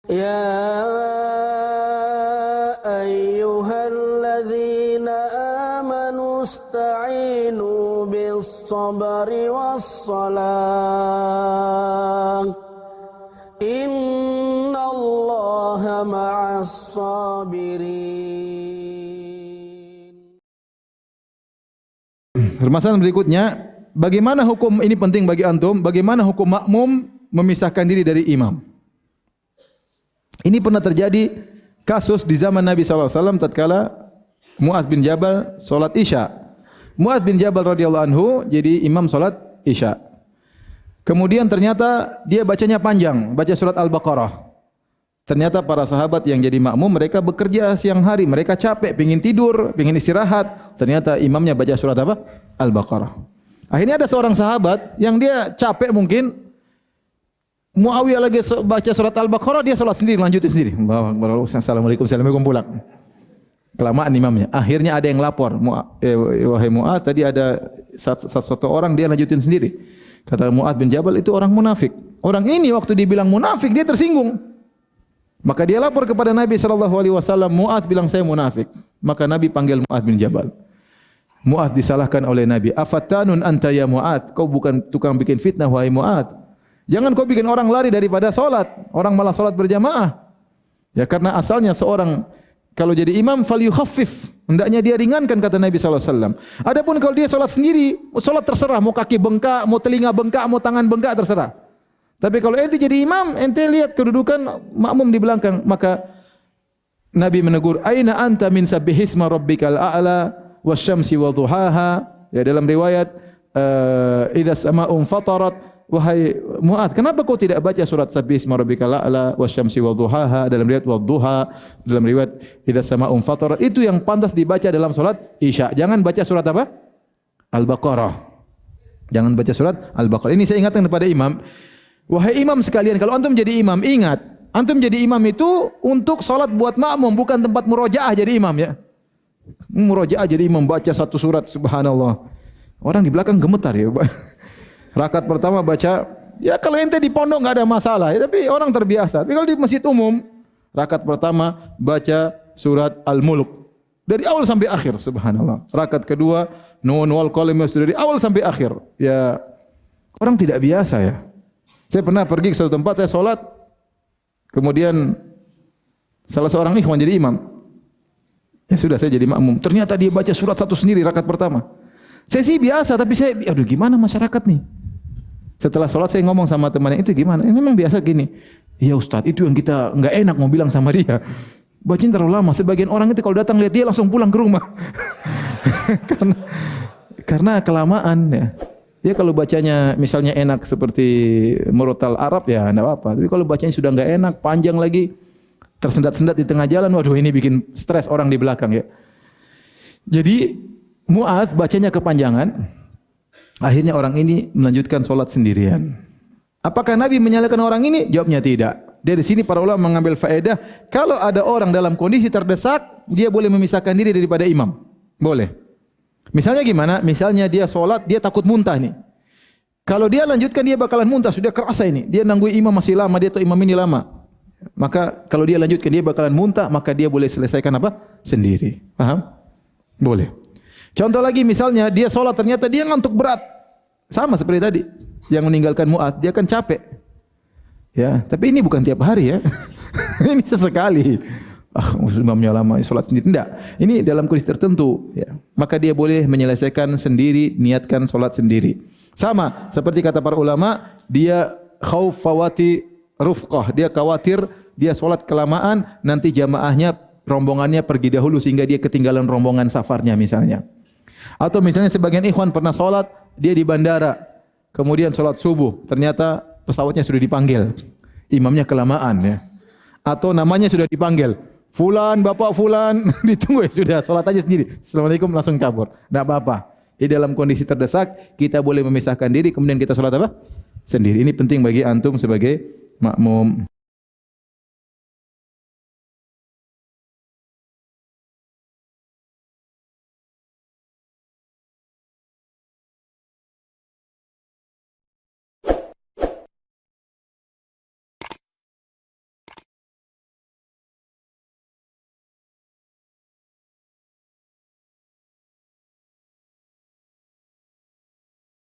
يا أيها الذين آمنوا استعينوا بالصبر والصلاة إن الله مع الصابرين. Permasalahan berikutnya, bagaimana hukum ini penting bagi antum, bagaimana hukum makmum memisahkan diri dari imam. Ini pernah terjadi kasus di zaman Nabi SAW tatkala Mu'adz bin Jabal salat Isya. Mu'adz bin Jabal radhiyallahu anhu jadi imam salat Isya. Kemudian ternyata dia bacanya panjang, baca surat Al-Baqarah. Ternyata para sahabat yang jadi makmum mereka bekerja siang hari, mereka capek, pengin tidur, pengin istirahat. Ternyata imamnya baca surat apa? Al-Baqarah. Akhirnya ada seorang sahabat yang dia capek mungkin, Muawiyah lagi baca surat Al-Baqarah, dia salat sendiri, lanjutin sendiri. Assalamualaikum, assalamualaikum pulang. Kelamaan imamnya. Akhirnya ada yang lapor, wahai Mu'adz, tadi ada satu orang dia lanjutin sendiri. Kata Mu'adz bin Jabal, itu orang munafik. Orang ini waktu dibilang munafik dia tersinggung. Maka dia lapor kepada Nabi SAW, Mu'adz bilang saya munafik. Maka Nabi panggil Mu'adz bin Jabal. Mu'adz disalahkan oleh Nabi. Afattanun anta ya Mu'adz, kau bukan tukang bikin fitnah wahai Mu'adz. Jangan kau bikin orang lari daripada salat, orang malah salat berjamaah. Ya karena asalnya seorang kalau jadi imam falyukhaffif, hendaknya dia ringankan kata Nabi SAW. Adapun kalau dia salat sendiri, salat terserah, mau kaki bengkak, mau telinga bengkak, mau tangan bengkak terserah. Tapi kalau ente jadi imam, ente lihat kedudukan makmum di belakang, maka Nabi menegur, "Aina anta min sabbihisma rabbikal a'la wasyamsi wa duhaha." Ya dalam riwayat idza sama'un fatarat, wahai Mu'adz, kenapa kau tidak baca surat sabbihisma rabbikal a'la wasyamsi wa duhaha, dalam riwayat wa duha, dalam riwayat idza sama'un fatarat, itu yang pantas dibaca dalam salat Isya. Jangan baca surat apa? Al-Baqarah. Jangan baca surat Al-Baqarah. Ini saya ingatkan kepada imam. Wahai imam sekalian, kalau antum jadi imam, ingat, antum jadi imam itu untuk salat buat makmum, bukan tempat murojaah jadi imam ya. Murojaah jadi imam baca satu surat, subhanallah. Orang di belakang gemetar ya. Rakaat pertama baca, ya kalau ente di pondok enggak ada masalah, ya, tapi orang terbiasa. Tapi kalau di masjid umum, rakaat pertama baca surat Al-Mulk dari awal sampai akhir, subhanallah. Rakaat kedua Nun wal Qalam dari awal sampai akhir. Ya orang tidak biasa ya. Saya pernah pergi ke suatu tempat, saya sholat, kemudian salah seorang ikhwan jadi imam. Ya sudah, saya jadi makmum. Ternyata dia baca surat satu sendiri rakaat pertama. Saya sih biasa, tapi saya, aduh gimana masyarakat nih? Setelah sholat saya ngomong sama temannya, itu gimana? Ini memang biasa gini. Iya Ustaz, itu yang kita nggak enak mau bilang sama dia. Bacain terlalu lama. Sebagian orang itu kalau datang lihat dia langsung pulang ke rumah. karena kelamaan ya. Ya kalau bacanya misalnya enak seperti murotal Arab ya enggak apa-apa. Tapi kalau bacanya sudah enggak enak, panjang lagi, tersendat-sendat di tengah jalan, waduh ini bikin stres orang di belakang ya. Jadi Mu'adz bacanya kepanjangan. Akhirnya orang ini melanjutkan salat sendirian. Apakah Nabi menyalahkan orang ini? Jawabnya tidak. Dari sini para ulama mengambil faedah, kalau ada orang dalam kondisi terdesak, dia boleh memisahkan diri daripada imam. Boleh. Misalnya gimana? Misalnya dia sholat, dia takut muntah nih. Kalau dia lanjutkan dia bakalan muntah, sudah kerasa ini. Dia nunggu imam masih lama, dia tahu imam ini lama. Maka kalau dia lanjutkan dia bakalan muntah, maka dia boleh selesaikan apa? Sendiri. Paham? Boleh. Contoh lagi misalnya dia sholat ternyata dia ngantuk berat. Sama seperti tadi. Yang meninggalkan Mu'adz, dia kan capek. Ya, tapi ini bukan tiap hari ya. Ini sesekali. Imamnya lama, sholat sendiri. Tidak. Ini dalam kondisi tertentu. Ya. Maka dia boleh menyelesaikan sendiri, niatkan sholat sendiri. Sama seperti kata para ulama, dia khauf fawati rufqah. Dia khawatir dia sholat kelamaan, nanti jamaahnya, rombongannya pergi dahulu sehingga dia ketinggalan rombongan safarnya misalnya. Atau misalnya sebagian ikhwan pernah sholat, dia di bandara, kemudian sholat subuh, ternyata pesawatnya sudah dipanggil. Imamnya kelamaan ya. Atau namanya sudah dipanggil. Fulan, Bapak Fulan, ditunggu ya sudah, salat aja sendiri. Assalamualaikum langsung kabur. Enggak apa-apa. Di dalam kondisi terdesak, kita boleh memisahkan diri kemudian kita salat apa? Sendiri. Ini penting bagi antum sebagai makmum.